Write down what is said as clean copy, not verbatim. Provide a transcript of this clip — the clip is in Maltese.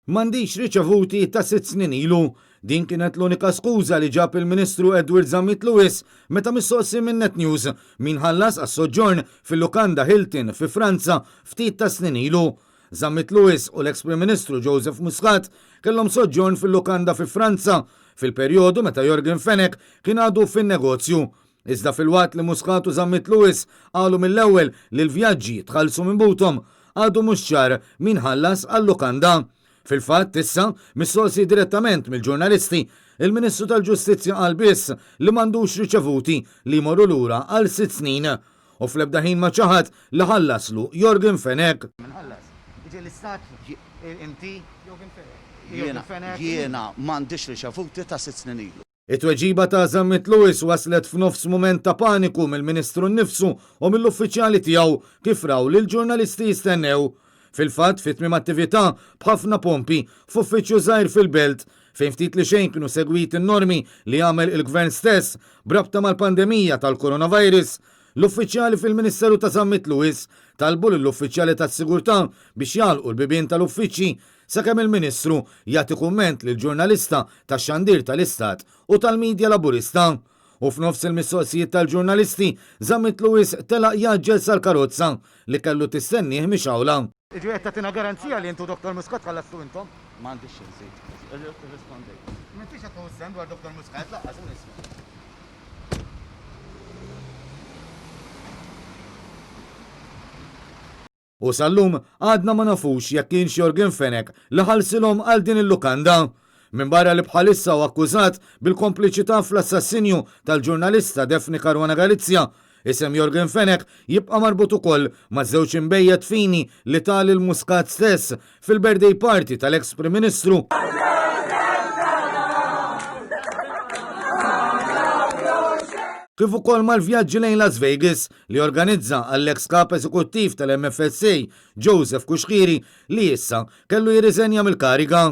M'għandix riċevuti ta' 6 snin ilu. Din kienet l-unika skuża li ġab il-Ministru Edward Zammit Lewis meta mistoqsi minn Net News min ħallas għas-soġġorn fil-lukanda Hilton fi Franza ftit ta' snin ilu. Zammit Lewis u l-ex-Prim Ministru Joseph Muscat kellhom soġġorn fil-lukanda fi Franza fil-perjodu meta Jorgen Fenech kien għadu fin-negozju. Iżda fil-waqt li Muscat u Zammit Lewis qalu mill-ewwel li l-vjaġġi tħallsu minn butom għadu mhux ċar min ħallas għall-lukanda. Fil-fatt issa mistoqsi direttament mill-ġurnalisti il-Ministru tal-Ġustizzja qal biss li m'għandux riċevuti li jmorru lura għal 6 snin u fl-ebda ħin ma ċaħat li ħallaslu Jorgen Fenech. Jiena m'għandix riċevuti ta' 6 snin ilu. It-tweġiba ta' Zammit Lewis waslet f'nofs mument ta' paniku mill-Ministru nnifsu u mill-uffiċjali tiegħu kif raw li l-ġurnalisti jistennew. Fil-fatt fit-tmiem attività b'ħafna pompi f'uffiċċju żgħir fil-Belt fejn ftit li xejn kienu segwit in-normi li għamel il-Gvern stess brabta mal-pandemija tal-coronavirus, l-uffiċjali fil-Ministeru ta' Zammit Lewis talbu lill-uffiċjali tas-sigurtà biex jagħlqu l-bibien tal-uffiċċji sakemm il-Ministru jagħti kumment lill-ġurnalista tax-xandir tal-Istat u tal-Midja Laburista. U f'nofs il-mistoqsijiet tal-ġurnalisti, Zammit Lewis telaq jaġġel sal-karozza li kellu tistennih mixawla. Iġu tina garanzija li jintu Dr. Muscat ħallastu intom? M'għandix inżid. Irrispondejt. M'intix qed tħossem dwar Dr. Muscat laqqas nisma'. U sal-lum għadna ma nafux jekk kienx Jorgen Fenech li ħallsilhom għal din il-lukanda. Minn barra li bħalissa u akkużat bil-kompliċità fl-assassinju tal-ġurnalista Defni Caruana Galizja, isem Jorgen Fenech jibqa' marbut ukoll ma' żewġ imbejjed fini li tal il-Muscat stess fil-birthday party tal-ex Prim Ministru. Kif ukoll mal-vjaġġi lejn Las Vegas li organizza għall-ex kap eżekuttiv tal-MFSA Joseph Kuxħiri li issa kellu jirriżenja mill-kariga.